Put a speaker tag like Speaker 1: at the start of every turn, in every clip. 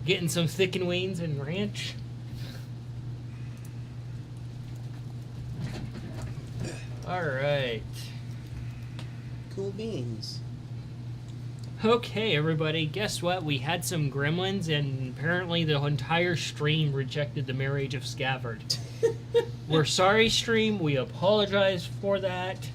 Speaker 1: Getting some thick and wings and ranch. All right.
Speaker 2: Cool beans.
Speaker 1: Okay, everybody, guess what? We had some gremlins, and apparently the entire stream rejected the marriage of Scabbard. We're sorry, stream. We apologize for that.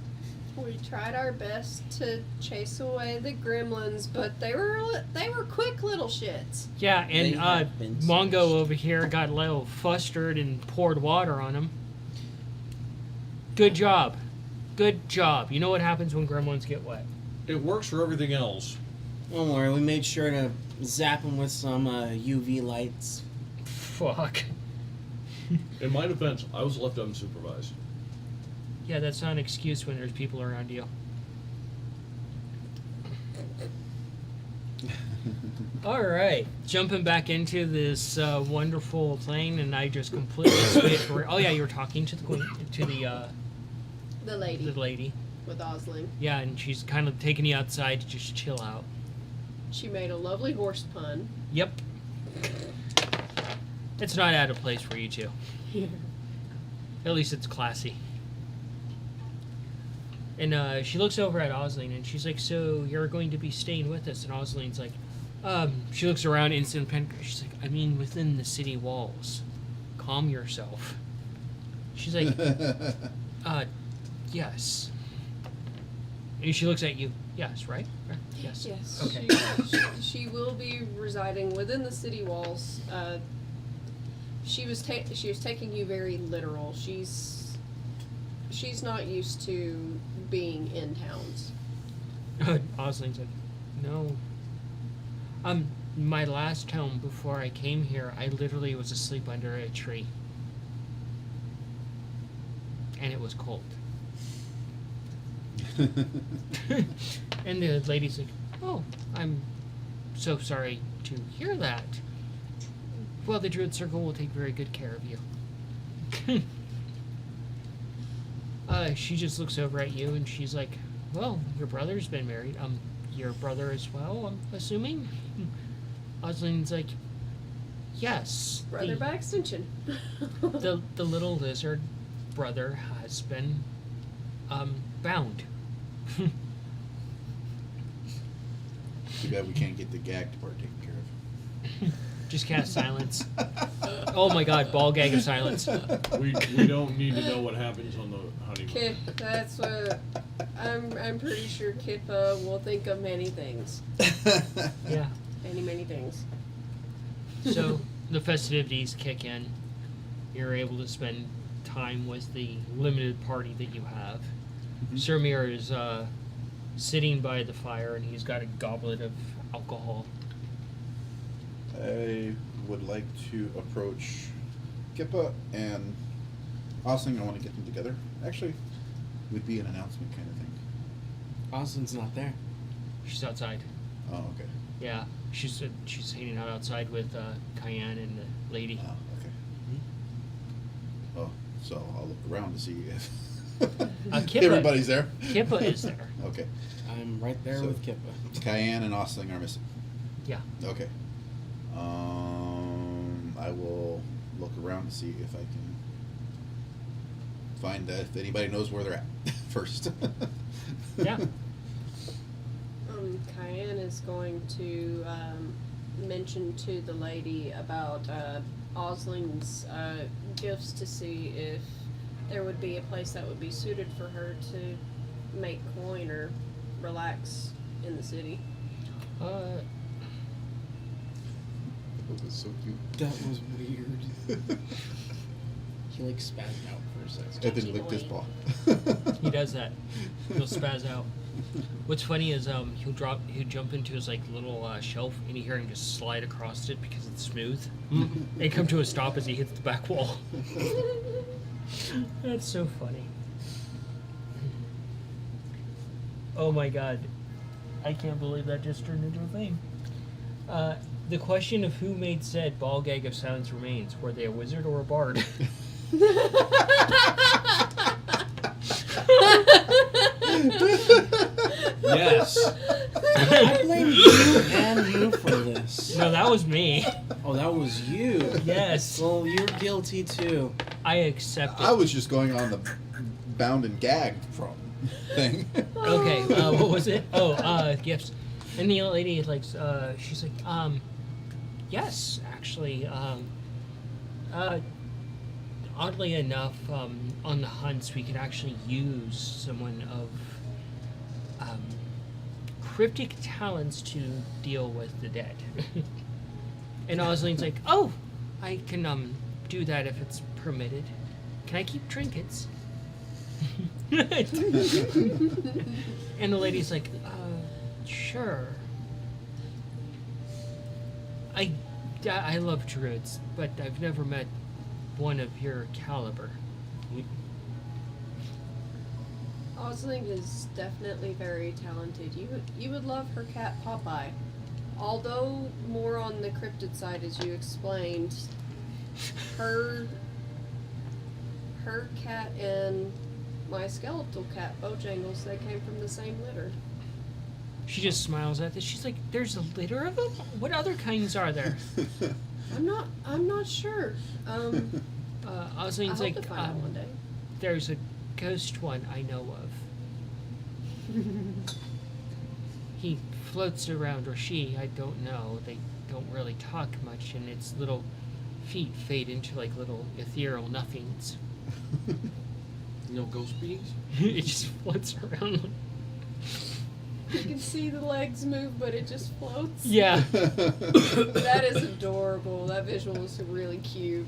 Speaker 3: We tried our best to chase away the gremlins, but they were quick little shits.
Speaker 1: Yeah,
Speaker 2: They
Speaker 1: and
Speaker 2: have been
Speaker 1: Mongo
Speaker 2: smashed.
Speaker 1: over here got a little flustered and poured water on him. Good job. Good job. You know what happens when gremlins get wet?
Speaker 4: It works for everything else.
Speaker 2: Don't worry, we made sure to zap them with some UV lights.
Speaker 1: Fuck.
Speaker 4: In my defense, I was left unsupervised.
Speaker 1: Yeah, that's not an excuse when there's people around you. All right, jumping back into this wonderful plane, and I just completely switched. Oh yeah, you were talking to the queen, to
Speaker 3: The lady
Speaker 1: the lady.
Speaker 3: with Osling.
Speaker 1: Yeah, and she's kind of taking you outside to just chill out.
Speaker 3: She made a lovely horse pun.
Speaker 1: Yep. It's not out of place for you two. At least it's classy. And she looks over at Osling and she's like, "So you're going to be staying with us?" And Osling's like, she looks around, instant pen. She's like, "I mean, within the city walls. Calm yourself." She's like, yes. And she looks at you. Yes, right? Yes.
Speaker 3: Yes.
Speaker 1: Okay.
Speaker 3: She will be residing within the city walls. She was taking you very literal. She's not used to being in towns.
Speaker 1: Osling's like, "No. My last home before I came here, I literally was asleep under a tree. And it was cold." And the lady's like, "Oh, I'm so sorry to hear that. Well, the Druid Circle will take very good care of you." She just looks over at you and she's like, "Well, your brother's been married. Your brother as well, I'm assuming?" Osling's like, "Yes.
Speaker 3: Brother by extension.
Speaker 1: The little lizard brother has been bound."
Speaker 5: Too bad we can't get the gag part taken care of.
Speaker 1: Just cast silence. Oh my god, ball gag of silence.
Speaker 4: We don't need to know what happens on the honeymoon.
Speaker 3: Kip, that's what I'm pretty sure Kippa will think of many things.
Speaker 1: Yeah.
Speaker 3: Many things.
Speaker 1: So the festivities kick in. You're able to spend time with the limited party that you have.
Speaker 5: Mhm.
Speaker 1: Sirmir is sitting by the fire and he's got a goblet of alcohol.
Speaker 5: I would like to approach Kippa and Osling. I want to get them together. Actually, it would be an announcement kind of thing.
Speaker 2: Austin's not there.
Speaker 1: She's outside.
Speaker 5: Oh, okay.
Speaker 1: Yeah, she's hanging out outside with Cayenne and the lady.
Speaker 5: Oh, okay. Oh, so I'll look around to see if
Speaker 1: Kippa-
Speaker 5: everybody's there.
Speaker 1: Kippa is there.
Speaker 5: Okay.
Speaker 2: I'm right there
Speaker 5: So-
Speaker 2: with Kippa.
Speaker 5: Cayenne and Osling are missing.
Speaker 1: Yeah.
Speaker 5: Okay. I will look around to see if I can find if anybody knows where they're at first.
Speaker 1: Yeah.
Speaker 3: Cayenne is going to mention to the lady about Osling's gifts to see if there would be a place that would be suited for her to make coin or relax in the city.
Speaker 5: That was so cute.
Speaker 2: That was weird. He like spazzed out for a second.
Speaker 5: And then licked his paw.
Speaker 1: He does that. He'll spaz out. What's funny is he'll jump into his like little shelf and you hear him just slide across it because it's smooth. And come to a stop as he hits the back wall. That's so funny. Oh my god. I can't believe that just turned into a thing. The question of who made said ball gag of silence remains. Were they a wizard or a bard?
Speaker 4: Yes.
Speaker 2: I blame you and you for this.
Speaker 1: No, that was me.
Speaker 2: Oh, that was you.
Speaker 1: Yes.
Speaker 2: Well, you're guilty too.
Speaker 1: I accept it.
Speaker 5: I was just going on the bound and gagged from thing.
Speaker 1: Okay, what was it? Oh, gifts. And the lady, like, she's like, yes, actually, oddly enough, on the hunts, we could actually use someone of, cryptic talents to deal with the dead. And Osline's like, oh, I can, do that if it's permitted. Can I keep trinkets? And the lady's like, sure. I love druids, but I've never met one of your caliber.
Speaker 3: Osling is definitely very talented. You would love her cat Popeye. Although more on the cryptid side, as you explained, her cat and my skeletal cat Bojangles, they came from the same litter.
Speaker 1: She just smiles at this. She's like, there's a litter of them? What other kinds are there?
Speaker 3: I'm not sure. I
Speaker 1: Osline's
Speaker 3: hope
Speaker 1: like,
Speaker 3: to find out one day.
Speaker 1: there's a ghost one I know of. He floats around, or she, I don't know. They don't really talk much, and its little feet fade into like little ethereal nothings.
Speaker 4: No ghost beings?
Speaker 1: It just floats around.
Speaker 3: You can see the legs move, but it just floats.
Speaker 1: Yeah.
Speaker 3: That is adorable. That visual is really cute.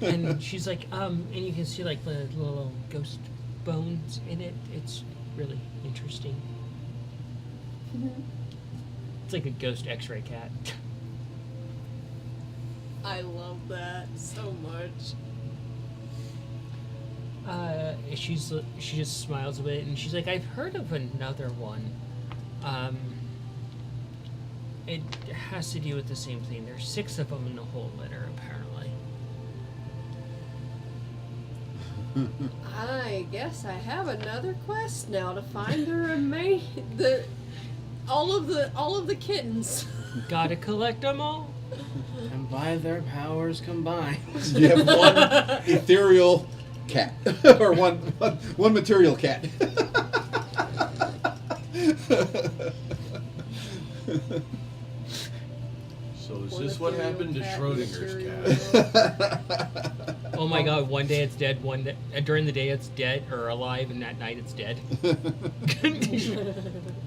Speaker 1: And she's like, and you can see like the little ghost bones in it. It's really interesting. It's like a ghost X-ray cat.
Speaker 3: I love that so much.
Speaker 1: She just smiles a bit, and she's like, I've heard of another one. It has to do with the same thing. There's 6 of them in the whole litter, apparently.
Speaker 3: I guess I have another quest now to find all of the kittens.
Speaker 1: Gotta collect them all.
Speaker 2: And by their powers combined.
Speaker 5: You have one ethereal cat, or one material cat.
Speaker 4: So is
Speaker 3: One
Speaker 4: this what
Speaker 3: ethereal
Speaker 4: happened to
Speaker 3: cat,
Speaker 4: Schrodinger's
Speaker 3: material
Speaker 4: cat?
Speaker 1: Oh my god, one day it's dead, during the day it's dead, or alive, and at night it's dead.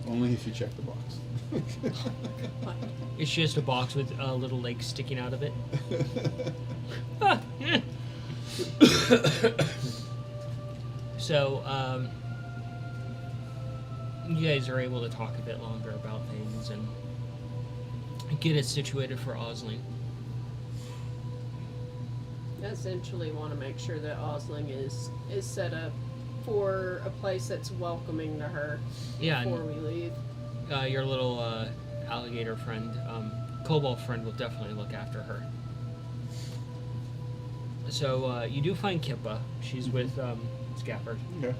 Speaker 5: Only if you check the box.
Speaker 1: It's just a box with a little leg sticking out of it. So, you guys are able to talk a bit longer about things and get it situated for Osling.
Speaker 3: Essentially want to make sure that Osling is set up for a place that's welcoming to her
Speaker 1: Yeah,
Speaker 3: before we leave.
Speaker 1: your little alligator friend, kobold friend, will definitely look after her. So you do find Kippa. She's with Scabbard.
Speaker 5: Okay.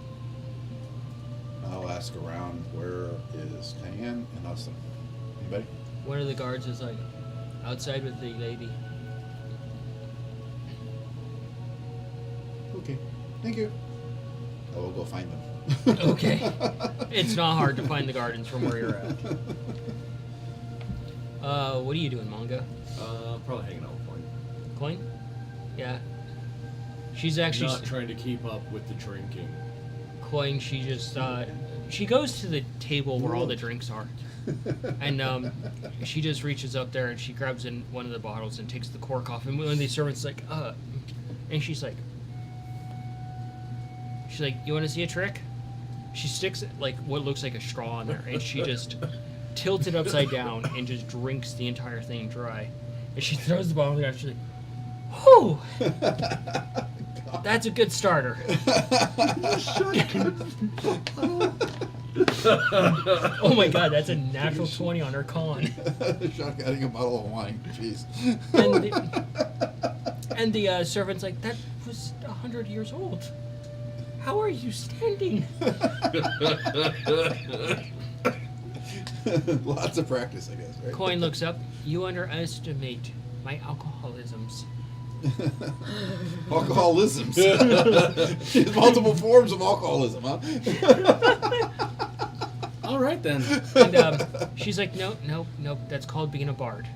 Speaker 5: I'll ask around, where is Diane and Austin? Anybody?
Speaker 1: One of the guards is like outside with the lady.
Speaker 5: Okay. Thank you. I will go find them.
Speaker 1: Okay. It's not hard to find the gardens from where you're at. What are you doing, Manga?
Speaker 4: Probably hanging out with Coin.
Speaker 1: Coin? Yeah. She's actually
Speaker 4: Not trying to keep up with the drinking.
Speaker 1: Coin. She just she goes to the table where all the drinks are, and she just reaches up there and she grabs in one of the bottles and takes the cork off. And one of the servants like, and she's like, you want to see a trick? She sticks like what looks like a straw in there, and she just tilts it upside down and just drinks the entire thing dry. And she throws the bottle on the ground. She's like, "Whew, that's a good starter." Oh my god, that's a natural 20 on her con.
Speaker 5: Shotgunning a bottle of wine. Jeez.
Speaker 1: And the servant's like, that was 100 years old. How are you standing?
Speaker 5: Lots of practice, I guess, right?
Speaker 1: Coin looks up. You underestimate my alcoholisms.
Speaker 5: Alcoholisms. There's multiple forms of alcoholism, huh?
Speaker 2: All right then.
Speaker 1: And she's like, nope. That's called being a bard.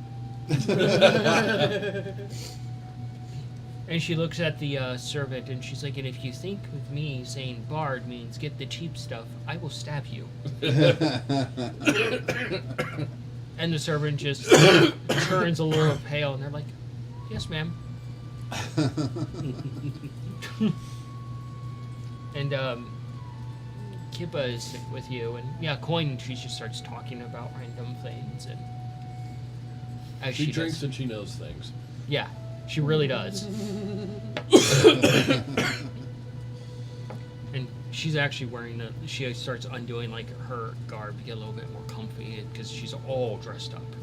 Speaker 1: And she looks at the servant and she's like, and if you think with me saying bard means get the cheap stuff, I will stab you. And the servant just turns a little pale and they're like, yes, ma'am. And Kippa is with you, and yeah, Coin, she just starts talking about random things, and as
Speaker 4: She
Speaker 1: she
Speaker 4: drinks
Speaker 1: does.
Speaker 4: and she knows things.
Speaker 1: Yeah, she really does. And she's actually wearing she starts undoing like her garb to get a little bit more comfy because she's all dressed up.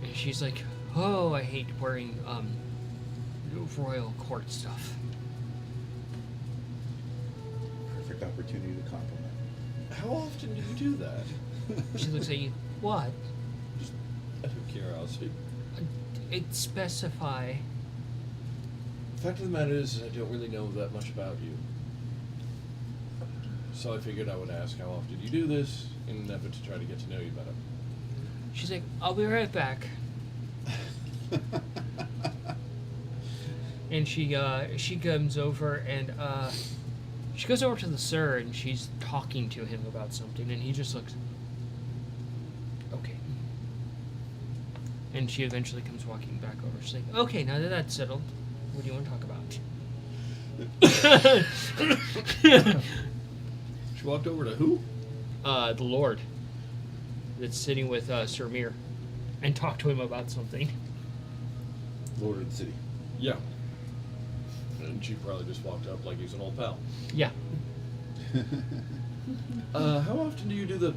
Speaker 1: And she's like, oh, I hate wearing royal court stuff.
Speaker 5: Perfect opportunity to compliment.
Speaker 4: How often do you do that?
Speaker 1: She looks at you. What?
Speaker 4: Just out of curiosity.
Speaker 1: It specify.
Speaker 4: The fact of the matter is, I don't really know that much about you. So I figured I would ask how often you do this in an effort to try to get to know you better.
Speaker 1: She's like, I'll be right back. And she comes over and she goes over to the sir and she's talking to him about something and he just looks, okay. And she eventually comes walking back over. She's like, okay, now that that's settled, what do you want to talk about?
Speaker 4: She walked over to who?
Speaker 1: The Lord that's sitting with Sir Mir and talked to him about something.
Speaker 5: Lord of the city.
Speaker 4: Yeah. And she probably just walked up like he's an old pal.
Speaker 1: Yeah.
Speaker 4: How often do you do the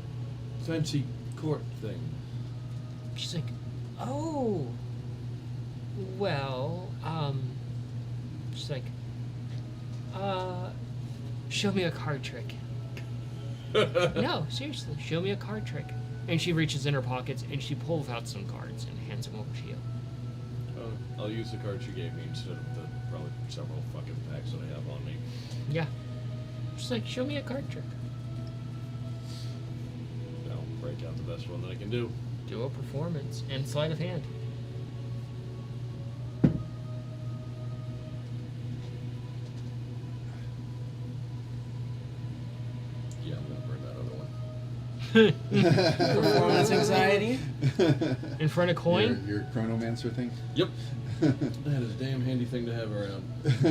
Speaker 4: fancy court thing?
Speaker 1: She's like, oh, well, she's like, show me a card trick. No, seriously, show me a card trick. And she reaches in her pockets and she pulls out some cards and hands them over to you.
Speaker 4: I'll use the card she gave me instead of the probably several fucking packs that I have on me.
Speaker 1: Yeah. She's like, show me a card trick.
Speaker 4: I'll break out the best one that I can do.
Speaker 1: Do a performance and sleight of hand.
Speaker 4: Yeah, I'm gonna bring that other one.
Speaker 2: Performance anxiety.
Speaker 1: In front of Coin,
Speaker 5: Your chronomancer thing?
Speaker 4: Yep. That is a damn handy thing to have around.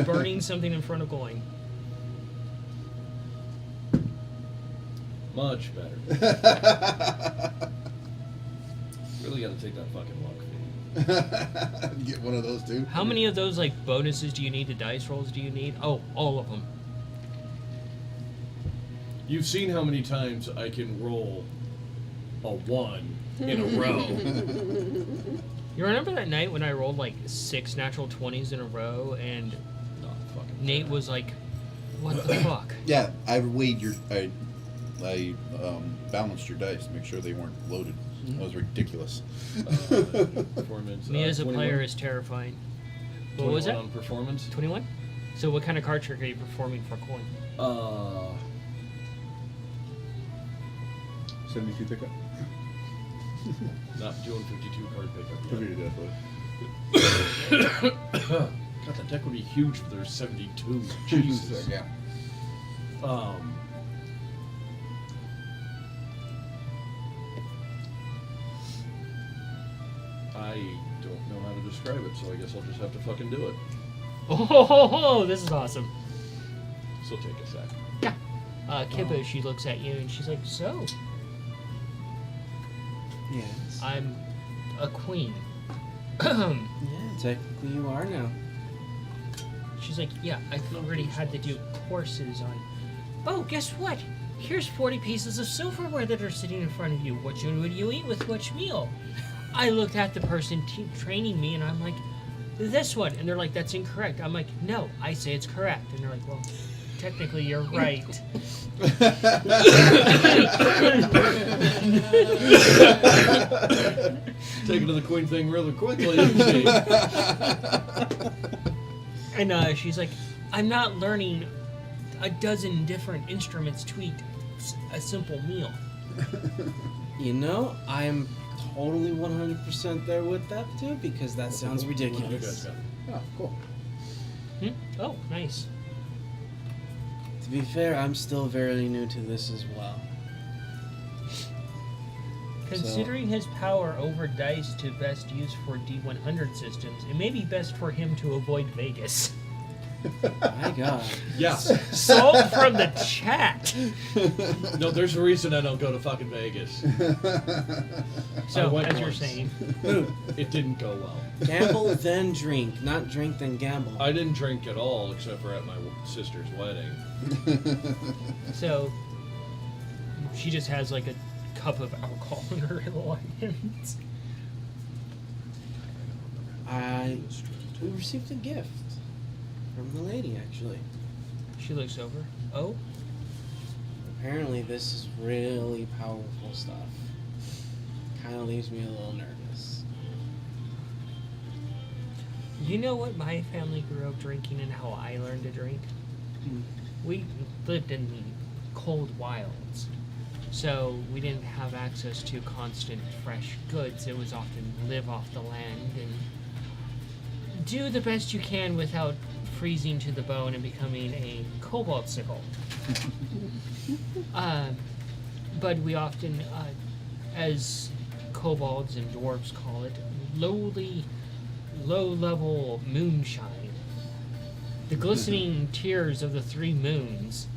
Speaker 1: burning something in front of Coin.
Speaker 4: Much better. Really gotta take that fucking luck feed.
Speaker 5: Get one of those too.
Speaker 1: How many of those like bonuses do you need to dice rolls do you need? Oh, all of them.
Speaker 4: You've seen how many times I can roll a 1 in a row.
Speaker 1: You remember that night when I rolled like 6 natural 20s in a row and
Speaker 4: Not fucking
Speaker 1: Nate
Speaker 4: fair.
Speaker 1: was like, what the fuck?
Speaker 5: Yeah, I weighed I balanced your dice to make sure they weren't loaded. That was ridiculous.
Speaker 4: Performance.
Speaker 1: Me as a
Speaker 4: 21?
Speaker 1: player is terrifying. What was
Speaker 4: 21
Speaker 1: it?
Speaker 4: on performance?
Speaker 1: 21? So what kind of card trick are you performing for Coin?
Speaker 5: 72 pickup.
Speaker 4: Not doing 52 card pickup yet.
Speaker 5: Definitely.
Speaker 4: God, that deck would be huge if there's 72. Jesus.
Speaker 5: Yeah.
Speaker 4: I don't know how to describe it, so I guess I'll just have to fucking do it.
Speaker 1: Oh, this is awesome.
Speaker 4: So take a sec.
Speaker 1: Yeah. Kippa, she looks at you and she's like, so,
Speaker 2: Yes.
Speaker 1: I'm a queen.
Speaker 2: Yeah, technically you are now.
Speaker 1: She's like, yeah, I've already had to do courses on. Oh, guess what? Here's 40 pieces of silverware that are sitting in front of you. Which one would you eat with which meal? I looked at the person training me and I'm like, this one. And they're like, that's incorrect. I'm like, no, I say it's correct. And they're like, well, technically you're right.
Speaker 4: Taking to the queen thing really quickly, isn't she?
Speaker 1: And she's like, I'm not learning a dozen different instruments to eat a simple meal.
Speaker 2: You know, I'm totally 100% there with that too, because that sounds
Speaker 4: What do you guys
Speaker 2: ridiculous.
Speaker 4: got?
Speaker 5: Oh, cool.
Speaker 1: Oh, nice.
Speaker 2: To be fair, I'm still very new to this as well.
Speaker 1: Considering his power over dice to best use for D100 systems, it may be best for him to avoid Vegas.
Speaker 2: My God.
Speaker 4: Yeah.
Speaker 1: Salt from the chat.
Speaker 4: No, there's a reason I don't go to fucking Vegas. I
Speaker 1: So,
Speaker 4: went
Speaker 1: as you're
Speaker 4: once.
Speaker 1: saying,
Speaker 4: It didn't go well.
Speaker 2: Gamble then drink, not drink then gamble.
Speaker 4: I didn't drink at all except for at my sister's wedding.
Speaker 1: so she just has like a cup of alcohol in her little hands.
Speaker 2: We received a gift from the lady, actually.
Speaker 1: She looks over. Oh,
Speaker 2: Apparently, this is really powerful stuff. Kind of leaves me a little nervous.
Speaker 1: you know what my family grew up drinking and how I learned to drink? We lived in the cold wilds, so we didn't have access to constant fresh goods. It was often live off the land and do the best you can without freezing to the bone and becoming a cobalt sickle. But we often, as kobolds and dwarves call it, low-level moonshine. The glistening tears of the 3 moons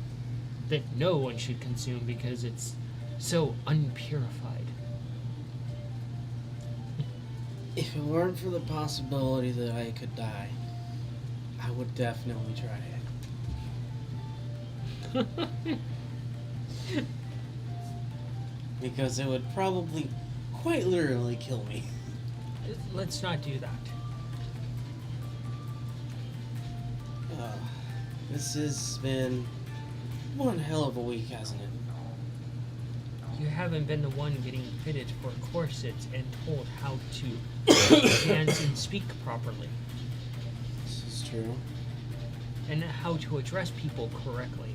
Speaker 1: that no one should consume because it's so unpurified.
Speaker 2: If it weren't for the possibility that I could die, I would definitely try it. Because it would probably quite literally kill me.
Speaker 1: Let's not do that.
Speaker 2: This has been one hell of a week, hasn't it?
Speaker 1: You haven't been the one getting fitted for corsets and told how to dance and speak properly,
Speaker 2: This is true.
Speaker 1: and how to address people correctly.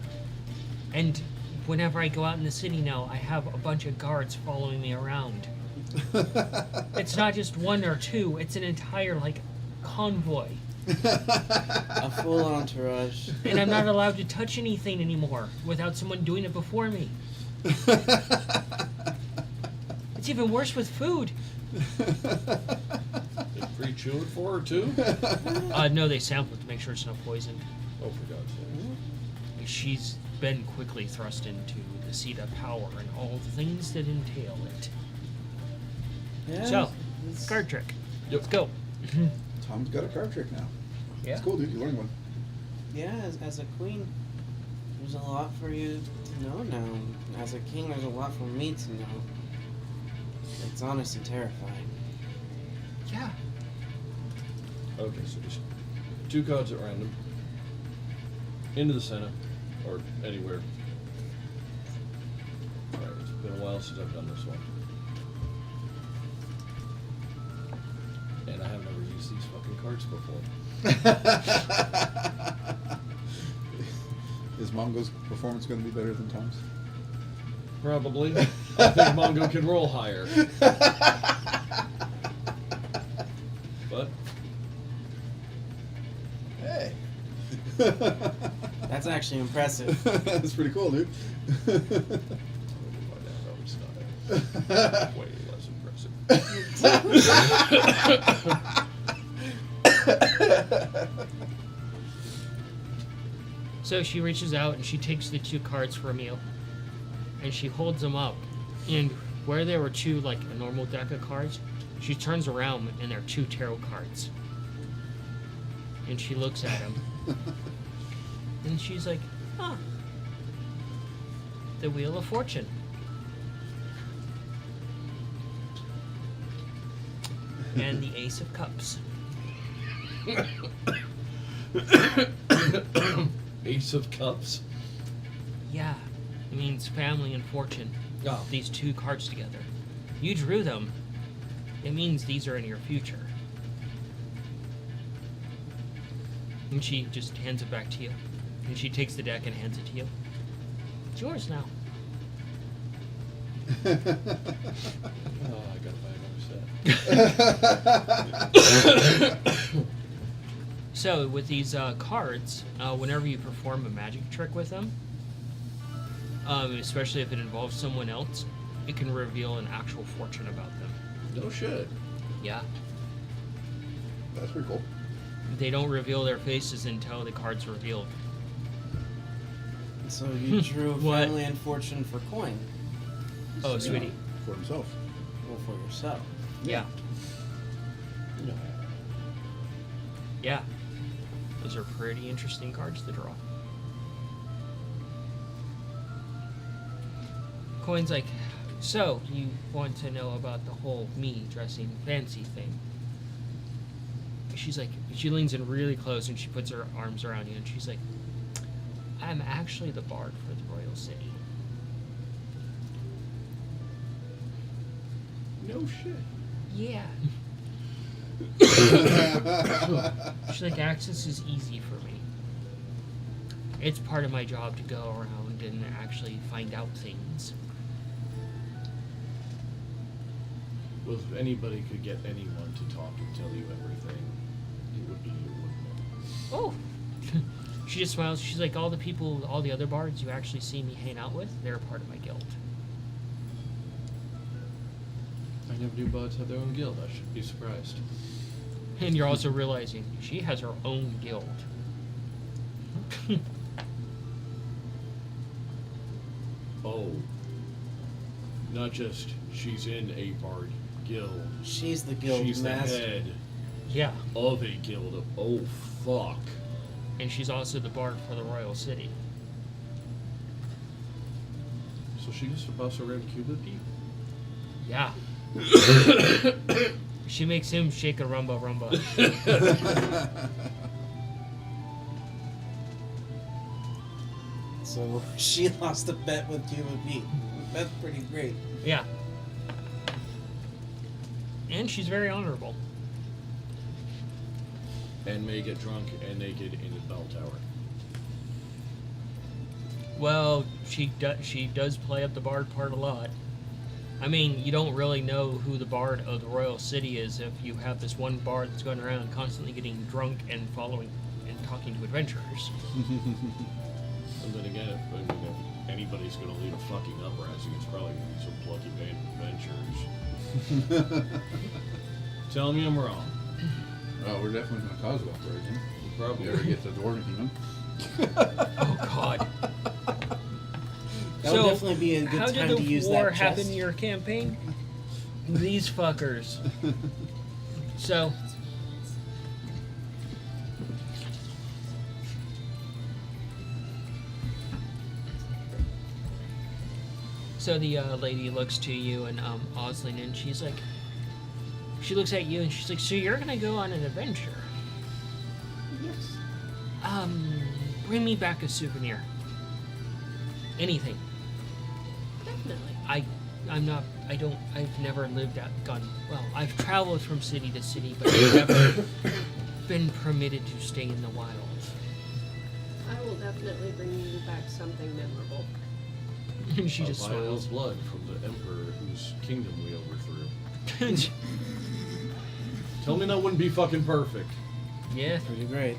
Speaker 1: And whenever I go out in the city now, I have a bunch of guards following me around. It's not just 1 or 2, it's an entire, like, convoy.
Speaker 2: A full entourage.
Speaker 1: And I'm not allowed to touch anything anymore without someone doing it before me. It's even worse with food.
Speaker 4: They pre-chew it for her too?
Speaker 1: No, they sample it to make sure it's not poisoned.
Speaker 4: Oh, for God's sake.
Speaker 1: She's been quickly thrust into the seat of power and all the things that entail it.
Speaker 2: Yeah,
Speaker 1: So,
Speaker 2: it's-
Speaker 1: card trick.
Speaker 4: Yep.
Speaker 1: Let's go.
Speaker 5: Tom's got a card trick now.
Speaker 1: Yeah.
Speaker 5: It's cool, dude. You learned one.
Speaker 2: Yeah, as a queen, there's a lot for you to know now. As a king, there's a lot for me to know. It's honestly terrifying.
Speaker 1: Yeah.
Speaker 4: Okay, so just 2 cards at random. Into the center. Or anywhere. Alright, it's been a while since I've done this one. And I have never used these fucking cards before.
Speaker 5: Is Mongo's performance going to be better than Tom's?
Speaker 4: Probably. I think Mongo can roll higher. But
Speaker 5: Hey.
Speaker 2: That's actually impressive.
Speaker 5: That's pretty cool, dude.
Speaker 4: totally find out how it's not way less impressive.
Speaker 1: So she reaches out and she takes the 2 cards for Emil. And she holds them up. And where there were 2, like a normal deck of cards, she turns around and there are 2 tarot cards. And she looks at them. And she's like, huh. The Wheel of Fortune. And the Ace of Cups.
Speaker 4: Ace of Cups.
Speaker 1: Yeah, it means family and fortune.
Speaker 4: Oh.
Speaker 1: These two cards together. You drew them. It means these are in your future. And she just hands it back to you. And she takes the deck and hands it to you. It's yours now.
Speaker 4: Oh, I gotta buy another set.
Speaker 1: So, with these cards, whenever you perform a magic trick with them, especially if it involves someone else, it can reveal an actual fortune about them.
Speaker 4: No shit.
Speaker 1: Yeah.
Speaker 5: That's pretty cool.
Speaker 1: They don't reveal their faces until the card's revealed.
Speaker 2: So you drew
Speaker 1: What?
Speaker 2: family and fortune for coin.
Speaker 1: Oh,
Speaker 5: Yeah,
Speaker 1: sweetie.
Speaker 5: for himself.
Speaker 2: Well, for yourself.
Speaker 1: Yeah.
Speaker 4: No.
Speaker 1: Yeah. Those are pretty interesting cards to draw. Coin's like, so, you want to know about the whole me dressing fancy thing? She's like, she leans in really close and she puts her arms around you and she's like, I'm actually the bard for the royal city.
Speaker 4: No shit.
Speaker 1: Yeah. She's like, access is easy for me. It's part of my job to go around and actually find out things.
Speaker 4: Well, if anybody could get anyone to talk and tell you everything, it would be you, wouldn't it?
Speaker 1: Oh. She just smiles. She's like, all the people, all the other bards you actually see me hang out with, they're a part of my guild.
Speaker 4: I never knew bards had their own guild. I should be surprised.
Speaker 1: And you're also realizing she has her own guild.
Speaker 4: Oh. Not just she's in a bard guild.
Speaker 2: She's the guild
Speaker 4: She's
Speaker 2: master.
Speaker 4: the head
Speaker 1: Yeah.
Speaker 4: of a guild of. Oh, fuck.
Speaker 1: And she's also the bard for the royal city.
Speaker 4: So she used to boss around Cuba Pete?
Speaker 1: Yeah. She makes him shake a rumba rumba.
Speaker 2: So she lost a bet with Cuba Pete. That's pretty great.
Speaker 1: Yeah. And she's very honorable.
Speaker 4: And may get drunk and naked in the bell tower.
Speaker 1: Well, she does play up the bard part a lot. I mean, you don't really know who the bard of the royal city is if you have this one bard that's going around constantly getting drunk and following and talking to adventurers.
Speaker 4: And then again, if anybody's gonna lead a fucking uprising, it's probably gonna be some plucky band of adventurers. Tell me I'm wrong.
Speaker 5: Oh, we're definitely going to cause an uprising.
Speaker 4: Probably.
Speaker 5: If we ever get to the Dwarven Kingdom.
Speaker 1: Oh God!
Speaker 2: That would definitely be a good
Speaker 1: how
Speaker 2: time
Speaker 1: did
Speaker 2: to
Speaker 1: the
Speaker 2: use
Speaker 1: war
Speaker 2: that
Speaker 1: happen
Speaker 2: chest.
Speaker 1: in your campaign? These fuckers. So. So the lady looks to you and Osling, and she's like, she looks at you and she's like, so you're gonna go on an adventure?
Speaker 2: Yes.
Speaker 1: Bring me back a souvenir. Anything.
Speaker 3: Definitely.
Speaker 1: I've never well, I've traveled from city to city, but I've never been permitted to stay in the wild.
Speaker 3: I will definitely bring you back something memorable.
Speaker 1: And she
Speaker 4: A
Speaker 1: just
Speaker 4: vial
Speaker 1: smiles.
Speaker 4: of blood from the emperor whose kingdom we overthrew. Tell me that wouldn't be fucking perfect.
Speaker 1: Yeah.
Speaker 2: Pretty great.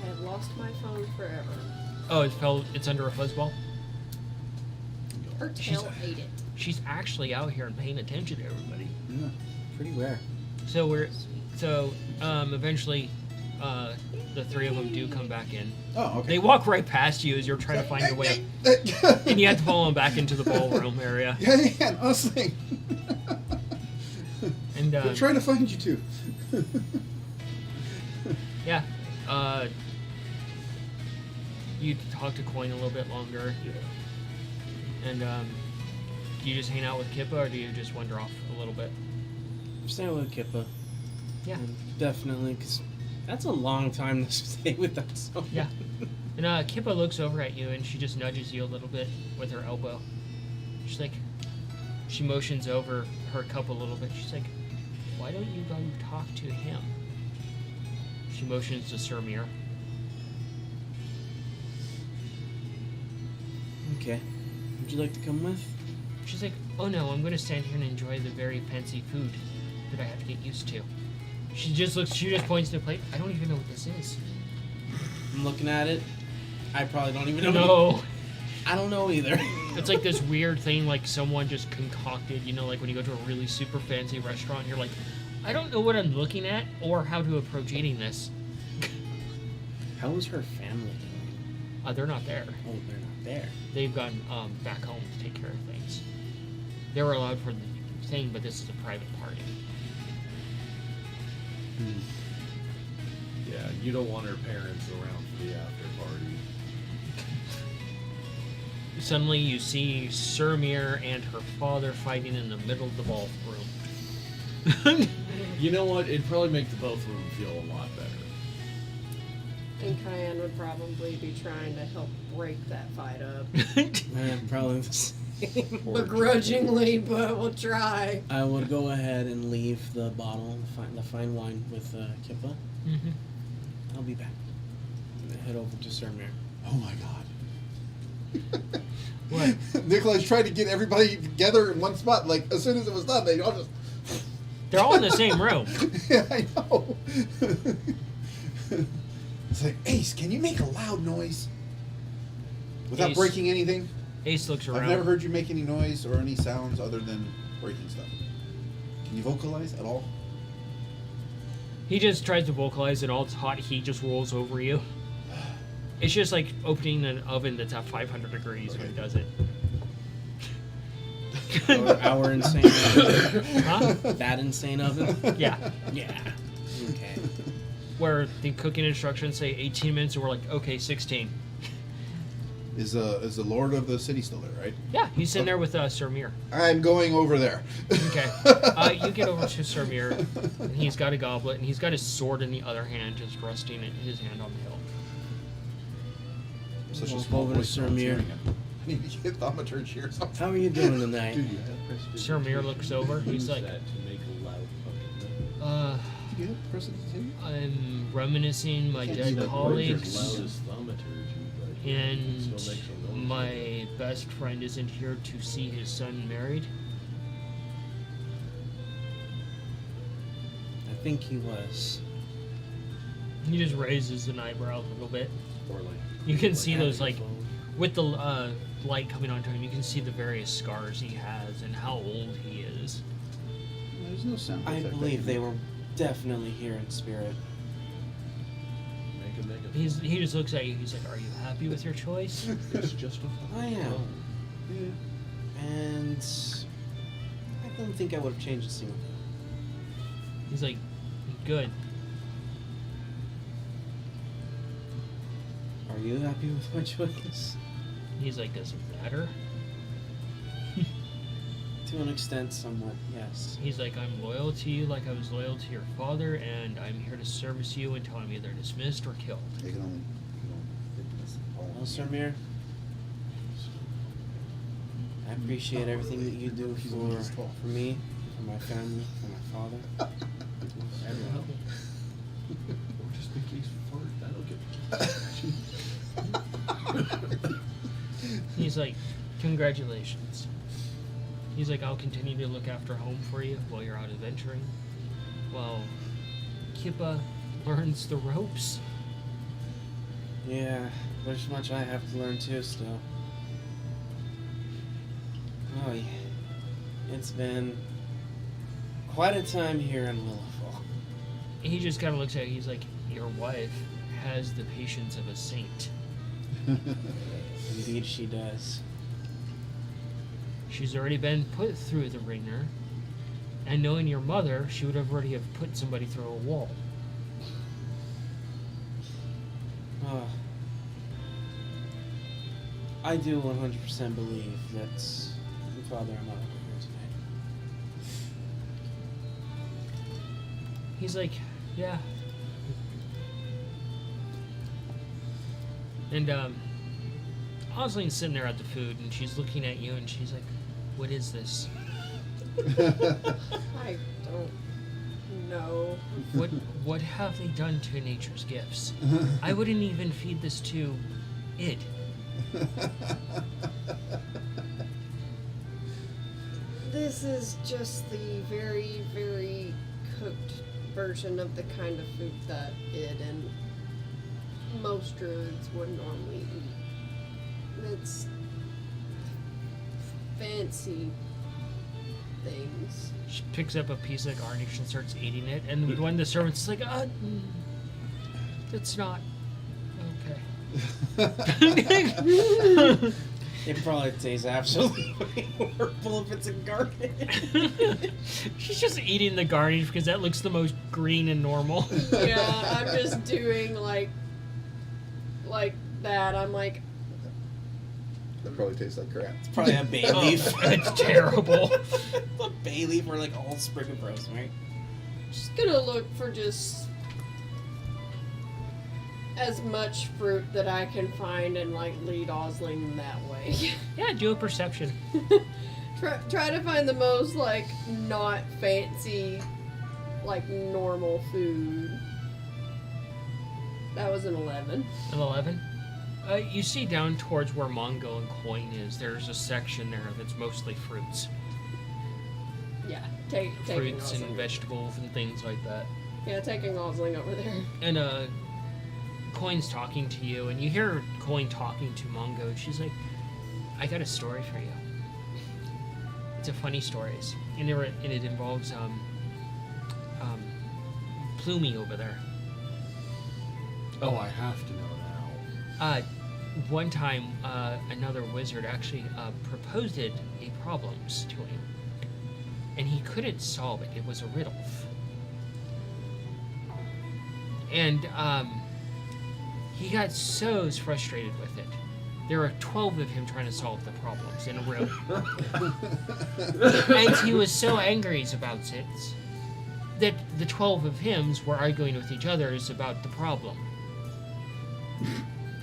Speaker 3: I have lost my phone forever.
Speaker 1: Oh, it's under a fuzzball?
Speaker 3: Her tail ate it.
Speaker 1: She's actually out here and paying attention to everybody.
Speaker 2: Yeah. Pretty rare.
Speaker 1: So eventually, the three of them do come back in.
Speaker 5: Oh, okay.
Speaker 1: They walk right past you as you're trying to find your way up. And you have to follow them back into the ballroom area.
Speaker 5: Yeah, honestly.
Speaker 1: And
Speaker 5: We're trying to find you two.
Speaker 1: yeah, you talk to Coin a little bit longer,
Speaker 4: Yeah.
Speaker 1: and do you just hang out with Kippa, or do you just wander off a little bit?
Speaker 2: I'm staying with Kippa.
Speaker 1: Yeah.
Speaker 2: Definitely, because That's a long time to stay without someone.
Speaker 1: Yeah. And Kippa looks over at you and she just nudges you a little bit with her elbow. She's like, she motions over her cup a little bit. She's like, why don't you go talk to him? She motions to Sirmir.
Speaker 2: Okay. Would you like to come with?
Speaker 1: She's like, oh no, I'm going to stand here and enjoy the very fancy food that I have to get used to. She just points to the plate. I don't even know what this is.
Speaker 2: I'm looking at it. I probably don't even know.
Speaker 1: No.
Speaker 2: I don't know either.
Speaker 1: It's like this weird thing like someone just concocted, you know, like when you go to a really super fancy restaurant, you're like, I don't know what I'm looking at or how to approach eating this.
Speaker 2: How is her family doing?
Speaker 1: They're not there.
Speaker 2: Oh, they're not there.
Speaker 1: They've gone back home to take care of things. They were allowed for the thing, but this is a private party.
Speaker 4: Yeah, you don't want her parents around for the after party.
Speaker 1: Suddenly you see Sirmir and her father fighting in the middle of the ballroom.
Speaker 4: You know what? It'd probably make the both of them feel a lot better.
Speaker 3: And Cayenne would probably be trying to help break that fight up.
Speaker 2: Probably the same.
Speaker 3: Begrudgingly, but we'll try.
Speaker 2: I would go ahead and leave the bottle, the fine wine with Kippa.
Speaker 1: Mm-hmm.
Speaker 2: I'll be back. Head over to Sirmir.
Speaker 5: Oh my god.
Speaker 1: What?
Speaker 5: Nikolai's tried to get everybody together in one spot. Like, as soon as it was done, they all just...
Speaker 1: They're all in the same room.
Speaker 5: Yeah, I know. It's like, Ace, can you make a loud noise? Without
Speaker 1: Ace.
Speaker 5: breaking anything?
Speaker 1: Ace looks around.
Speaker 5: I've never heard you make any noise or any sounds other than breaking stuff. Can you vocalize at all?
Speaker 1: He just tries to vocalize and all this hot heat just rolls over you. It's just like opening an oven that's at 500 degrees when it does it.
Speaker 2: Our insane oven.
Speaker 1: Huh?
Speaker 2: That insane oven?
Speaker 1: Yeah.
Speaker 2: Yeah. Okay.
Speaker 1: Where the cooking instructions say 18 minutes and we're like, okay, 16.
Speaker 5: Is the Lord of the city still there, right?
Speaker 1: Yeah, he's sitting there with Sirmir.
Speaker 5: I'm going over there.
Speaker 1: Okay. You get over to Sirmir, and he's got a goblet, and he's got his sword in the other hand, just resting in his hand on the hill.
Speaker 5: Such a
Speaker 2: Walk
Speaker 5: small
Speaker 2: over to
Speaker 5: voice, no one's
Speaker 2: Sirmir.
Speaker 5: hearing it. I need to get thaumaturgy or something.
Speaker 2: How are you doing tonight?
Speaker 5: Dude, you have
Speaker 1: Sirmir looks over. He's like,
Speaker 4: that to make a loud fucking noise.
Speaker 5: Do you have prestidigitation?
Speaker 1: I'm reminiscing my
Speaker 5: Can't
Speaker 1: dead
Speaker 5: see that
Speaker 1: colleagues,
Speaker 4: Loudest thaumaturgy, but
Speaker 1: and
Speaker 4: it still makes some noise.
Speaker 1: my best friend isn't here to see his son married.
Speaker 2: I think he was.
Speaker 1: He just raises an eyebrow a little bit.
Speaker 4: Or like,
Speaker 1: You can see those, like,
Speaker 2: phone.
Speaker 1: with the light coming onto him, you can see the various scars he has and how old he is.
Speaker 5: There's no sound
Speaker 2: I
Speaker 5: effect.
Speaker 2: believe they were definitely here in spirit.
Speaker 4: make a
Speaker 1: He just looks at you. He's like, "Are you happy with your choice?"
Speaker 4: It's just a
Speaker 2: I am.
Speaker 4: phone.
Speaker 5: Yeah.
Speaker 2: And I don't think I would have changed a single thing.
Speaker 1: He's like, "Good."
Speaker 2: Are you happy with my choice?
Speaker 1: He's like, "Does it matter?"
Speaker 2: To an extent, somewhat, yes.
Speaker 1: He's like, "I'm loyal to you like I was loyal to your father, and I'm here to service you until I'm either dismissed or killed."
Speaker 5: They can only,
Speaker 2: Well, Sirmir, I appreciate everything that you do
Speaker 5: He's only just
Speaker 2: for
Speaker 5: 12.
Speaker 2: me, for my family, for my father, for everyone.
Speaker 4: Or just in case fart, that'll get.
Speaker 1: He's like, "Congratulations." He's like, "I'll continue to look after home for you while you're out adventuring, while Kippa learns the ropes."
Speaker 2: Yeah, there's much I have to learn too still. Oh, yeah. It's been quite a time here in Lillifall.
Speaker 1: He just kind of looks at you. He's like, "Your wife has the patience of a saint.
Speaker 2: Indeed, she does.
Speaker 1: She's already been put through the ringer, and knowing your mother, she would have already have put somebody through a wall."
Speaker 2: Oh. I do 100% believe that your father and mother were here tonight.
Speaker 1: He's like, "Yeah, And Osling's sitting there at the food, and she's looking at you, and she's like, "What is this?
Speaker 3: I don't know.
Speaker 1: What have they done to nature's gifts? I wouldn't even feed this to it."
Speaker 3: This is just the very, very cooked version of the kind of food that it and most druids would normally eat. It's fancy things.
Speaker 1: She picks up a piece of garnish and starts eating it, and one of the servants is like, "That's not okay."
Speaker 2: It probably tastes absolutely horrible if it's a garnish.
Speaker 1: She's just eating the garnish because that looks the most green and normal.
Speaker 3: Yeah, I'm just doing like that. I'm like,
Speaker 5: That probably tastes like crap.
Speaker 2: It's probably a bay leaf.
Speaker 1: It's terrible.
Speaker 2: A bay leaf or like a whole sprig of rosemary.
Speaker 3: just gonna look for just as much fruit that I can find and like lead Osling that way.
Speaker 1: Yeah, do a perception.
Speaker 3: try to find the most like not fancy, like normal food. That was an 11.
Speaker 1: An 11. You see down towards where Mongo and Coin is, there's a section there that's mostly fruits.
Speaker 3: Yeah, taking
Speaker 1: Fruits and
Speaker 3: Osling.
Speaker 1: vegetables and things like that.
Speaker 3: Yeah, taking Osling over there.
Speaker 1: And Coin's talking to you, and you hear Coin talking to Mongo, and she's like, "I got a story for you. It's a funny story, and it involves Plumie over there.
Speaker 4: Oh, I have to know now.
Speaker 1: One time, another wizard actually proposed a problems to him, and he couldn't solve it. It was a riddle, and he got so frustrated with it. There were 12 of him trying to solve the problems in a room. And he was so angry about it that the 12 of him were arguing with each other about the problem.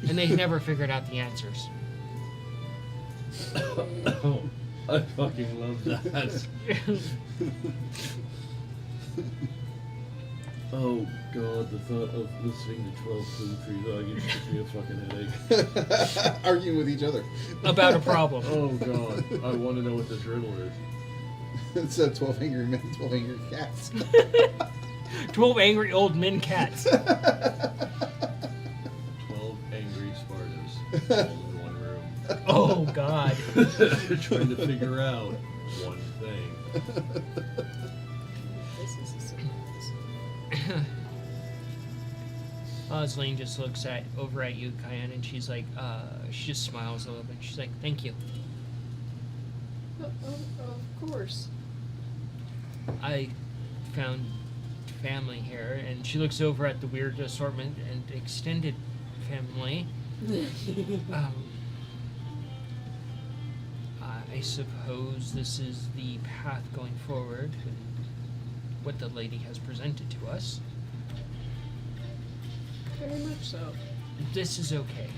Speaker 1: And they never figured out the answers.
Speaker 4: Oh, I fucking love that. Oh god, the thought of listening to 12 food trees argue gives me a fucking headache.
Speaker 5: Arguing with each other.
Speaker 1: About a problem.
Speaker 4: Oh god, I want to know what this riddle is.
Speaker 5: It's 12 angry men, 12 angry cats.
Speaker 1: 12 angry old men cats.
Speaker 4: 12 angry Spartans all in one room.
Speaker 1: Oh, God.
Speaker 4: Trying to figure out one thing.
Speaker 3: This is a surprise.
Speaker 1: Osling just looks over at you, Cayenne, and she's like, she just smiles a little bit. She's like, "Thank you.
Speaker 3: Of course.
Speaker 1: I found family here." And she looks over at the weird assortment and extended family. I suppose this is the path going forward, and what the lady has presented to us.
Speaker 3: Very much so.
Speaker 1: This is okay.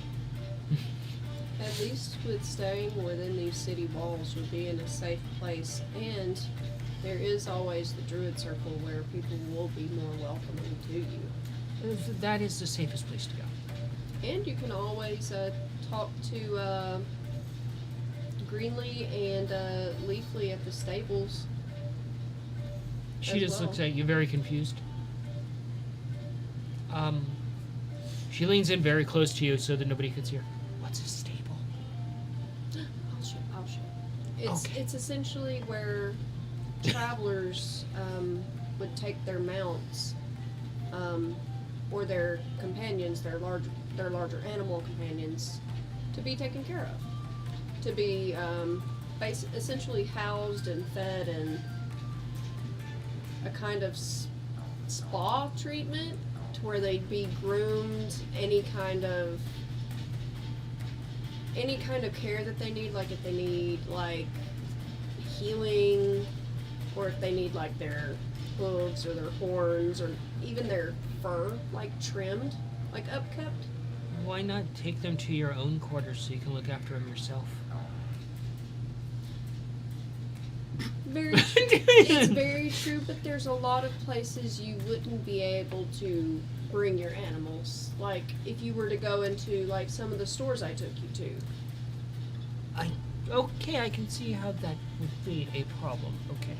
Speaker 3: At least with staying within these city walls would be in a safe place, and there is always the druid circle where people will be more welcoming to you.
Speaker 1: That is the safest place to go.
Speaker 3: And you can always talk to Greenlee and Leafly at the stables.
Speaker 1: She
Speaker 3: As
Speaker 1: just
Speaker 3: well.
Speaker 1: looks at you very confused. She leans in very close to you so that nobody could see her. What's a stable?
Speaker 3: I'll show. It's
Speaker 1: Okay.
Speaker 3: it's essentially where travelers would take their mounts or their companions, their larger animal companions, to be taken care of, to be essentially housed and fed and a kind of spa treatment to where they'd be groomed, any kind of care that they need, like if they need like healing, or if they need like their hooves or their horns or even their fur like trimmed, like upkept.
Speaker 1: Why not take them to your own quarters so you can look after them yourself?
Speaker 3: It's very true, but there's a lot of places you wouldn't be able to bring your animals. Like, if you were to go into, like, some of the stores I took you to.
Speaker 1: Okay, I can see how that would be a problem. Okay.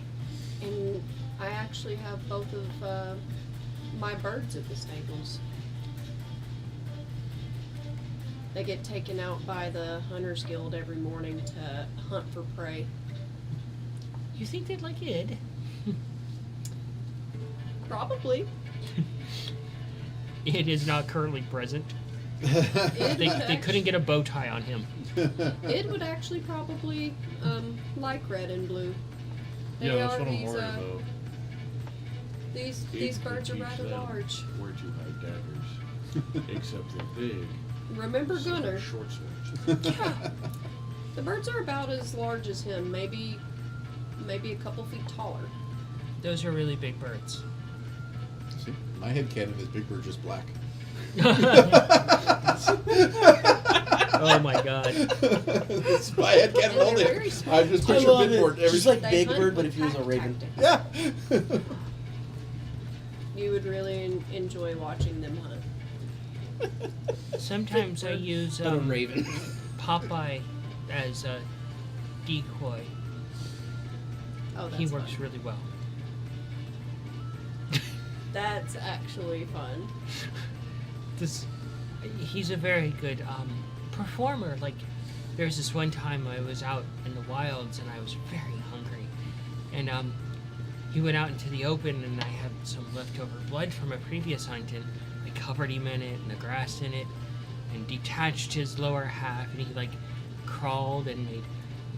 Speaker 3: And I actually have both of my birds at the stables. They get taken out by the Hunters Guild every morning to hunt for prey.
Speaker 1: You think they'd like Ed?
Speaker 3: Probably.
Speaker 1: Ed is not currently present.
Speaker 3: It
Speaker 1: They couldn't get a bow tie on him.
Speaker 3: It would actually probably like red and blue.
Speaker 4: Yeah,
Speaker 3: They
Speaker 4: that's
Speaker 3: are
Speaker 4: what I'm
Speaker 3: these,
Speaker 4: worried about.
Speaker 3: These
Speaker 4: Kids
Speaker 3: birds are
Speaker 4: could
Speaker 3: rather
Speaker 4: teach them
Speaker 3: large.
Speaker 4: Where to hide daggers. Except they're big.
Speaker 3: Remember
Speaker 4: so
Speaker 3: Gunner?
Speaker 4: they're short swords.
Speaker 3: The birds are about as large as him, maybe a couple feet taller.
Speaker 1: Those are really big birds.
Speaker 5: See, my head canon is Big Bird just black.
Speaker 1: Oh my god.
Speaker 5: It's my head canon
Speaker 3: And they're
Speaker 5: only.
Speaker 3: very small.
Speaker 5: I just
Speaker 2: I
Speaker 5: picture
Speaker 2: love
Speaker 5: Big Bird
Speaker 2: it.
Speaker 5: every
Speaker 2: Just like
Speaker 3: They
Speaker 2: Big
Speaker 3: hunt
Speaker 2: Bird, but
Speaker 3: with
Speaker 2: if he was a
Speaker 3: pack
Speaker 2: raven.
Speaker 3: tactics.
Speaker 5: Yeah.
Speaker 3: You would really enjoy watching them hunt.
Speaker 1: Sometimes I use
Speaker 2: But a raven.
Speaker 1: Popeye as a decoy.
Speaker 3: Oh, that's
Speaker 1: He works
Speaker 3: fun.
Speaker 1: really well.
Speaker 3: That's actually fun.
Speaker 1: He's a very good performer. Like, there's this one time I was out in the wilds and I was very hungry, and he went out into the open and I had some leftover blood from a previous hunt, and I covered him in it and the grass in it, and detached his lower half, and he like crawled and made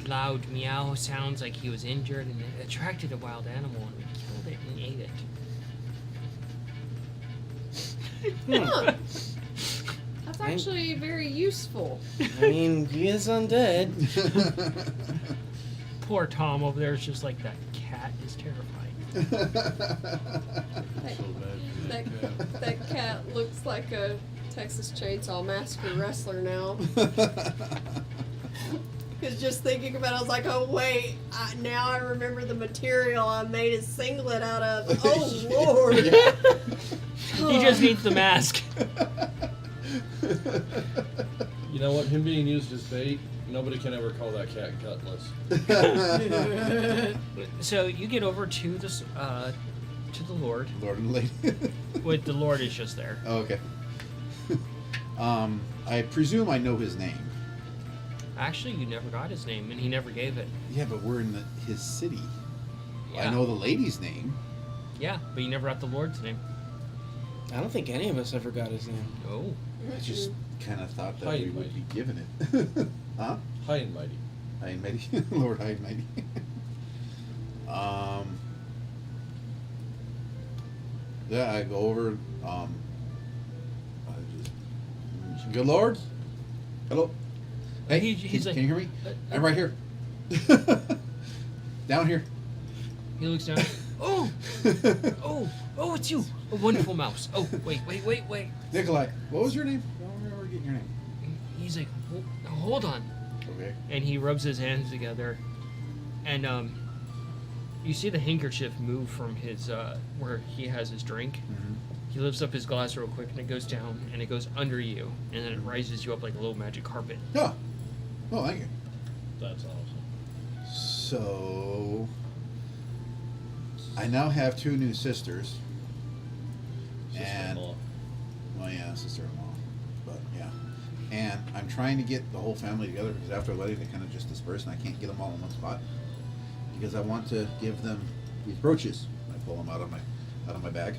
Speaker 1: loud meow sounds like he was injured, and it attracted a wild animal, and we killed it and ate it.
Speaker 3: Huh. That's actually very useful.
Speaker 2: I mean, he is undead.
Speaker 1: Poor Tom over there is just like, that cat is terrifying.
Speaker 4: So bad for
Speaker 3: That,
Speaker 4: that cat.
Speaker 3: that cat looks like a Texas Chainsaw Massacre wrestler now. Because just thinking about it, I was like, oh wait, now I remember the material I made his singlet out of. Oh lord.
Speaker 5: Yeah.
Speaker 1: He just needs the mask.
Speaker 4: You know what? Him being used as bait, nobody can ever call that cat gutless.
Speaker 1: So you get over to the Lord.
Speaker 5: Lord and Lady.
Speaker 1: With the Lord is just there.
Speaker 5: Oh, okay. I presume I know his name.
Speaker 1: Actually, you never got his name, and he never gave it.
Speaker 5: Yeah, but we're in his city.
Speaker 1: Yeah.
Speaker 5: I know the lady's name.
Speaker 1: Yeah, but you never got the Lord's name.
Speaker 2: I don't think any of us ever got his name.
Speaker 1: Oh.
Speaker 5: I just kind of thought that
Speaker 4: High
Speaker 5: we
Speaker 4: and
Speaker 5: would
Speaker 4: mighty.
Speaker 5: be given it. Huh?
Speaker 4: High and mighty.
Speaker 5: High and mighty. Lord High and mighty. Yeah, I go over. I just, good Lord. Hello. Hey,
Speaker 1: He's like,
Speaker 5: can you hear me? I'm right here. Down here.
Speaker 1: He looks down. Oh, oh, it's you. A wonderful mouse. Oh, wait.
Speaker 5: Nikolai, what was your name? I don't remember getting your name.
Speaker 1: He's like, hold on.
Speaker 5: Okay.
Speaker 1: And he rubs his hands together, and you see the handkerchief move from his where he has his drink.
Speaker 5: Mm-hmm.
Speaker 1: He lifts up his glass real quick, and it goes down, and it goes under you, and then it rises you up like a little magic carpet.
Speaker 5: Oh. Oh, thank you.
Speaker 4: That's awesome.
Speaker 5: So, I now have 2 new sisters. And,
Speaker 4: Sister-in-law.
Speaker 5: well, yeah, sister-in-law. But, yeah. And I'm trying to get the whole family together because after the wedding they kind of just disperse and I can't get them all in one spot. Because I want to give them these brooches. I pull them out of my bag.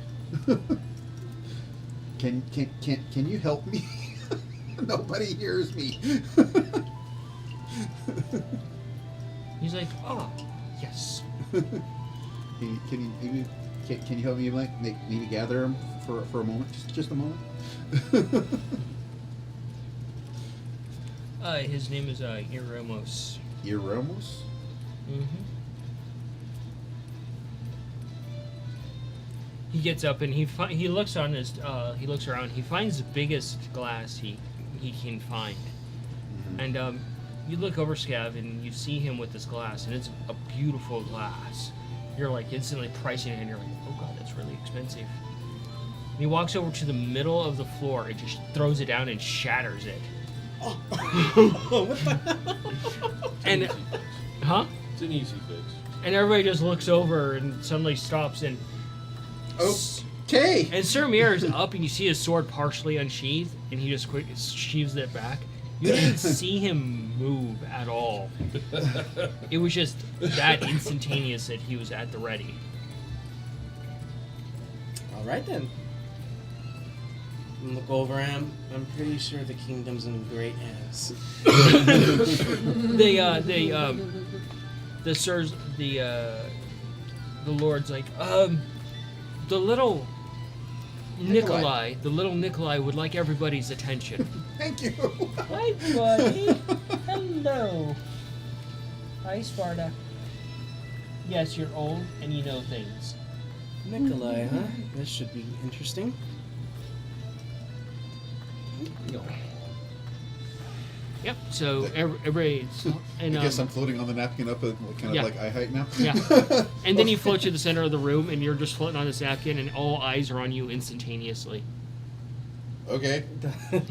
Speaker 5: Can you help me? Nobody hears me.
Speaker 1: He's like, oh, yes.
Speaker 5: Can you help me like maybe gather them for a moment, just a moment?
Speaker 1: His name is Iromos.
Speaker 5: Iromos?
Speaker 1: Mm-hmm. He gets up and he looks on his he looks around. He finds the biggest glass he he can find.
Speaker 5: Mhm.
Speaker 1: And you look over Scav and you see him with this glass, and it's a beautiful glass. You're like instantly pricing it, and you're like, oh god, that's really expensive. And he walks over to the middle of the floor and just throws it down and shatters it.
Speaker 2: What the hell?
Speaker 1: And huh?
Speaker 4: It's an easy fix.
Speaker 1: And everybody just looks over and suddenly stops, and
Speaker 5: Okay.
Speaker 1: and Sir Mir is up, and you see his sword partially unsheathed, and he just quick sheaves it back. You didn't see him move at all. It was just that instantaneous that he was at the ready.
Speaker 2: All right then. Look over him. I'm pretty sure the kingdom's in great hands.
Speaker 1: The lord's like, the little Nikolai would like everybody's attention.
Speaker 5: Thank you.
Speaker 1: Hi, buddy. Hello. Hi, Sparta. Yes, you're old and you know things.
Speaker 2: Nikolai, huh? This should be interesting.
Speaker 1: Yep. So everybody's and
Speaker 5: I guess I'm floating on the napkin up at kind of
Speaker 1: Yeah.
Speaker 5: like eye height now.
Speaker 1: Yeah. And then you float to the center of the room, and you're just floating on this napkin, and all eyes are on you instantaneously.
Speaker 5: Okay. A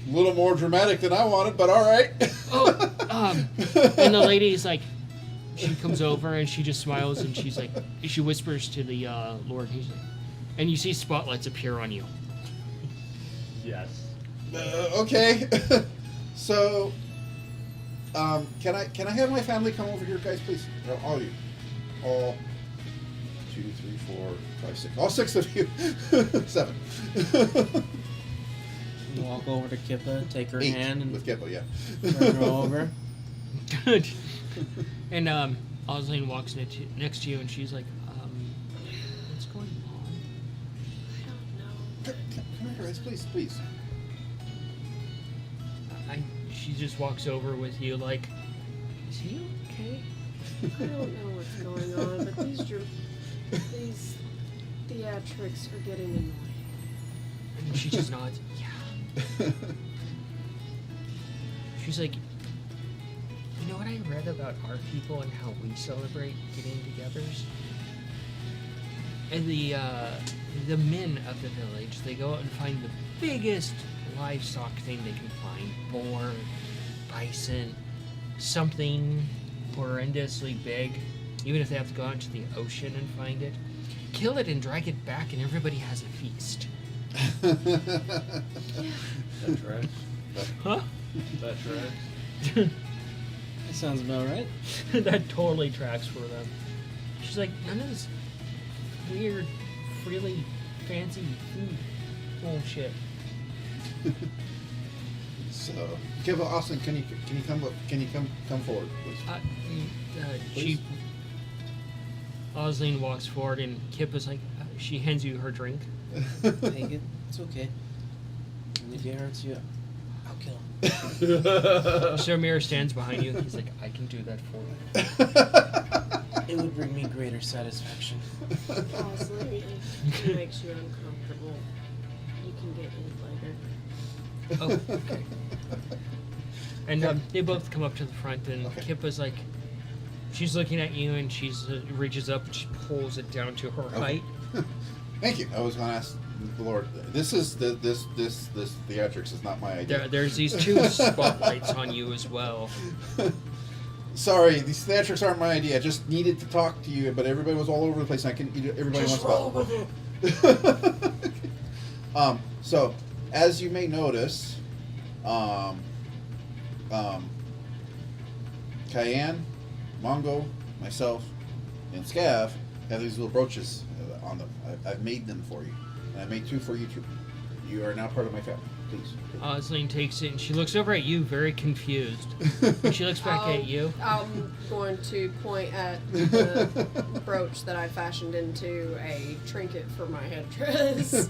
Speaker 5: little more dramatic than I wanted, but all right.
Speaker 1: And the lady's like, she comes over and she just smiles and she's like, she whispers to the Lord. He's like, and you see spotlights appear on you.
Speaker 4: Yes.
Speaker 5: Okay. So, can I have my family come over here, guys, please? All of you. All 2, 3, 4, 5, 6. All 6 of you. 7.
Speaker 2: Walk over to Kippa, take her
Speaker 5: 8
Speaker 2: hand, and
Speaker 5: with Kippa, yeah.
Speaker 2: turn her over.
Speaker 1: Good. And Osline walks next to you and she's like, what's going on?
Speaker 3: I don't know.
Speaker 5: Come here, guys, please.
Speaker 1: She just walks over with you like, is he okay?
Speaker 3: I don't know what's going on, but these theatrics are getting annoying.
Speaker 1: And she just nods. Yeah. She's like, you know what I read about our people and how we celebrate getting-togethers? And the men of the village, they go out and find the biggest livestock thing they can find. Boar, bison, something horrendously big. Even if they have to go out into the ocean and find it. Kill it and drag it back and everybody has a feast.
Speaker 4: That tracks.
Speaker 1: Huh?
Speaker 4: That tracks.
Speaker 2: That sounds about right.
Speaker 1: That totally tracks for them. She's like, none of this weird, really fancy food bullshit.
Speaker 5: So, Kippa, Austin, can you come forward, please?
Speaker 1: She Osline walks forward and Kippa's like, she hands you her drink.
Speaker 2: Take it. It's okay. And if he hurts you, I'll kill him.
Speaker 1: Sir Mir stands behind you. He's like, I can do that for you.
Speaker 2: It would bring me greater satisfaction.
Speaker 3: Honestly, if it makes you uncomfortable, you can get in later.
Speaker 1: Oh, okay. And they both come up to the front, and
Speaker 5: Okay.
Speaker 1: Kippa's like, she's looking at you, and she reaches up and she pulls it down to her height.
Speaker 5: Thank you. I was going to ask the Lord. This theatrics is not my idea.
Speaker 1: There's these 2 spotlights on you as well.
Speaker 5: Sorry, these theatrics aren't my idea. I just needed to talk to you, but everybody was all over the place. And everybody
Speaker 2: Just
Speaker 5: wants
Speaker 2: roll
Speaker 5: to.
Speaker 2: with it.
Speaker 5: So, as you may notice, Cayenne, Mongo, myself, and Scav have these little brooches on them. I've made them for you, and I made 2 for you too. You are now part of my family. Please.
Speaker 1: Osline takes it, and she looks over at you, very confused. And she looks back at you.
Speaker 3: I'm going to point at the brooch that I fashioned into a trinket for my headdress.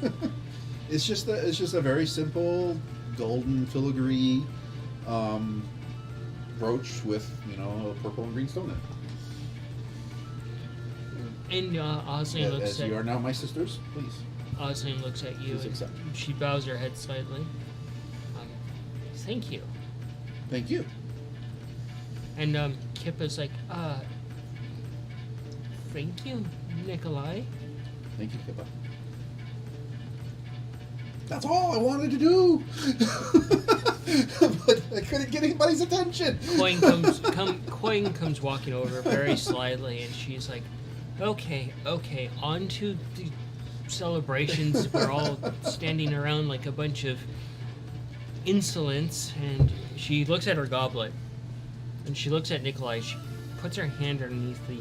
Speaker 5: It's just a very simple golden filigree brooch with a purple and green stone in it.
Speaker 1: And Osline looks
Speaker 5: As
Speaker 1: at
Speaker 5: you are now my sisters, please.
Speaker 1: Osline looks at you,
Speaker 5: Please
Speaker 1: and
Speaker 5: accept.
Speaker 1: she bows her head slightly. thank you.
Speaker 5: Thank you.
Speaker 1: And Kippa's like, thank you, Nikolai.
Speaker 5: Thank you, Kippa. That's all I wanted to do. But I couldn't get anybody's attention.
Speaker 1: Coin comes walking over very slyly, and she's like, okay, on to the celebrations. We're all standing around like a bunch of insolents, and she looks at her goblet, and she looks at Nikolai. She puts her hand underneath the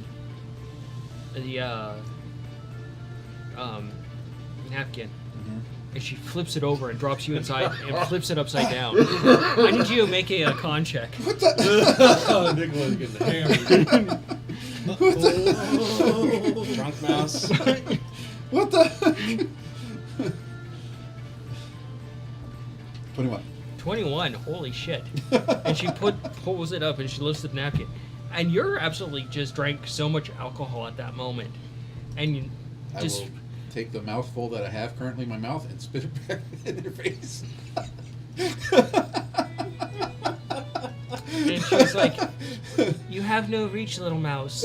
Speaker 1: napkin, and she flips it over and drops you inside and flips it upside down. I need you to make a con check.
Speaker 5: What the?
Speaker 4: Nicholas getting hammered.
Speaker 5: What the?
Speaker 2: Drunk mouse.
Speaker 5: What the? 21.
Speaker 1: 21, holy shit. And she pulls it up and she lifts the napkin. And you're absolutely just drank so much alcohol at that moment. And you just...
Speaker 5: I will take the mouthful that I have currently in my mouth and spit it back in their face.
Speaker 1: And she's like, you have no reach, little mouse.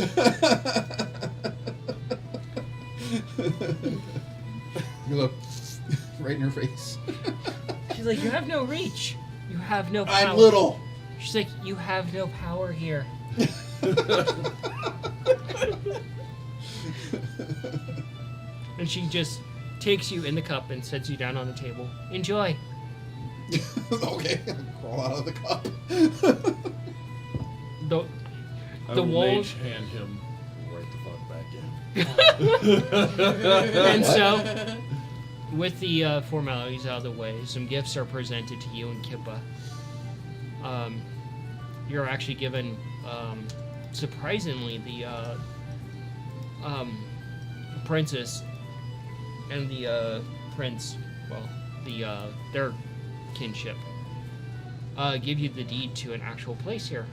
Speaker 5: You look right in her face.
Speaker 1: She's like, you have no reach. You have no power.
Speaker 5: I'm little.
Speaker 1: She's like, you have no power here. And she just takes you in the cup and sets you down on the table. Enjoy.
Speaker 5: Okay, crawl out of the cup.
Speaker 1: The
Speaker 4: I
Speaker 1: The
Speaker 4: will
Speaker 1: walls-
Speaker 4: mage hand him right the fuck back in.
Speaker 1: And so, with the formalities out of the way, some gifts are presented to you and Kippa. You're actually given, surprisingly, the princess and the prince, well, their kinship, give you the deed to an actual place here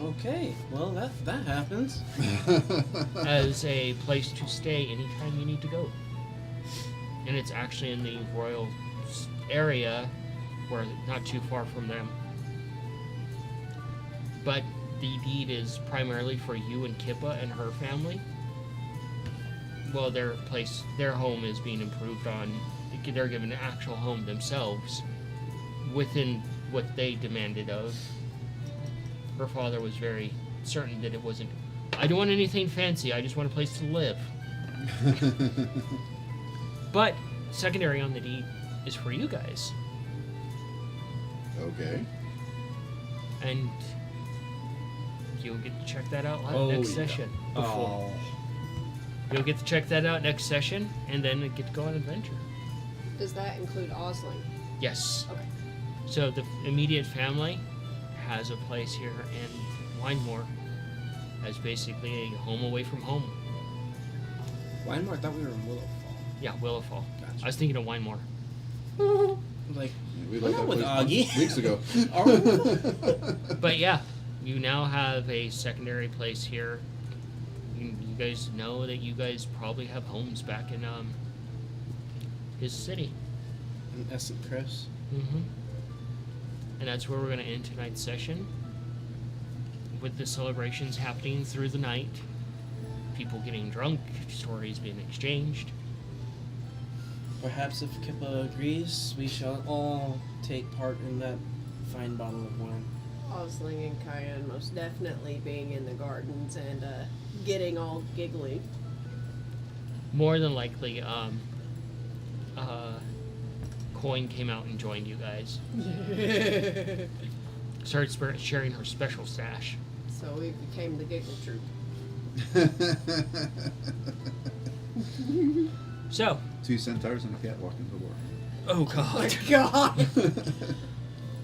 Speaker 2: Okay, well that happens.
Speaker 1: as a place to stay anytime you need to go. And it's actually in the royal area, where not too far from them. But the deed is primarily for you and Kippa and her family. Well, their home is being improved on. They're given an actual home themselves within what they demanded of. Her father was very certain that it wasn't, I don't want anything fancy, I just want a place to live. But secondary on the deed is for you guys.
Speaker 5: Okay.
Speaker 1: And you'll get to check that out
Speaker 4: Oh,
Speaker 1: next
Speaker 4: yeah.
Speaker 1: session. Before. You'll get to check that out next session, and then get to go on an adventure.
Speaker 3: Does that include Osling?
Speaker 1: Yes.
Speaker 3: Okay.
Speaker 1: So the immediate family has a place here in Windmore as basically a home away from home.
Speaker 2: Windmore, I thought we were in Willowfall.
Speaker 1: Yeah, Willowfall.
Speaker 2: Gotcha.
Speaker 1: I was thinking of Windmore.
Speaker 2: Like,
Speaker 5: We
Speaker 2: We're
Speaker 5: left
Speaker 2: not
Speaker 5: that
Speaker 2: with
Speaker 5: place
Speaker 2: Augie.
Speaker 5: weeks ago.
Speaker 1: But yeah, you now have a secondary place here. You guys know that you guys probably have homes back in his city.
Speaker 2: in Essent Chris.
Speaker 1: Mm-hmm. And that's where we're going to end tonight's session. With the celebrations happening through the night, people getting drunk, stories being exchanged.
Speaker 2: Perhaps if Kippa agrees, we shall all take part in that fine bottle of wine.
Speaker 3: Osling and Kyan most definitely being in the gardens and getting all giggly.
Speaker 1: More than likely, Coin came out and joined you guys. Started sharing her special stash.
Speaker 3: So we became the giggle troop.
Speaker 1: So,
Speaker 5: 2 centaurs and a cat walked into the war.
Speaker 1: oh god.
Speaker 3: God!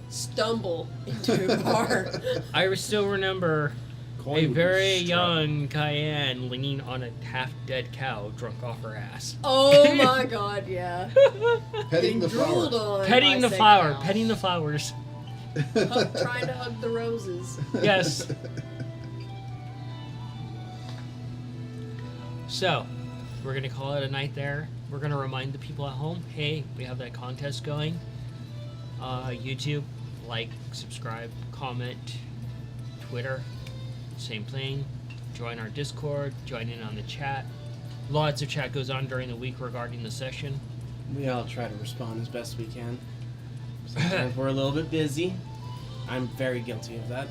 Speaker 3: Stumble into a bar.
Speaker 1: I still remember
Speaker 4: Coin
Speaker 1: a
Speaker 4: would be
Speaker 1: very
Speaker 4: strapped.
Speaker 1: young Cayenne leaning on a half-dead cow drunk off her ass.
Speaker 3: Oh my god, yeah.
Speaker 5: Petting the
Speaker 3: drooled
Speaker 5: flower.
Speaker 3: on.
Speaker 1: Petting
Speaker 3: by
Speaker 1: the
Speaker 3: said
Speaker 1: flower,
Speaker 3: cow.
Speaker 1: petting the flowers.
Speaker 3: Trying to hug the roses.
Speaker 1: Yes. So, we're going to call it a night there. We're going to remind the people at home, hey, we have that contest going. YouTube, like, subscribe, comment. Twitter, same thing. Join our Discord, join in on the chat. Lots of chat goes on during the week regarding the session.
Speaker 2: We all try to respond as best we can. Sometimes we're a little bit busy. I'm very guilty of that.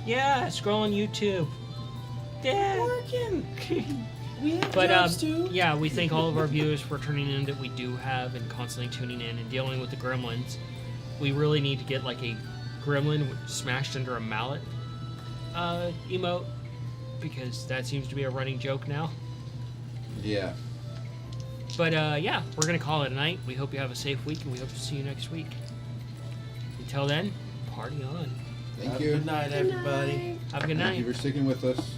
Speaker 1: Yeah, scroll on YouTube. Yeah.
Speaker 2: Working. We have
Speaker 1: But
Speaker 2: jobs too.
Speaker 1: yeah, we thank all of our viewers for turning in that we do have and constantly tuning in and dealing with the gremlins. We really need to get like a gremlin smashed under a mallet emote, because that seems to be a running joke now.
Speaker 5: Yeah.
Speaker 1: But yeah, we're gonna call it a night. We hope you have a safe week, and we hope to see you next week. Until then, party on.
Speaker 5: Thank
Speaker 2: Have
Speaker 5: you.
Speaker 2: a good night, everybody.
Speaker 1: Have a good
Speaker 5: Thank you
Speaker 1: night.
Speaker 5: for sticking with us.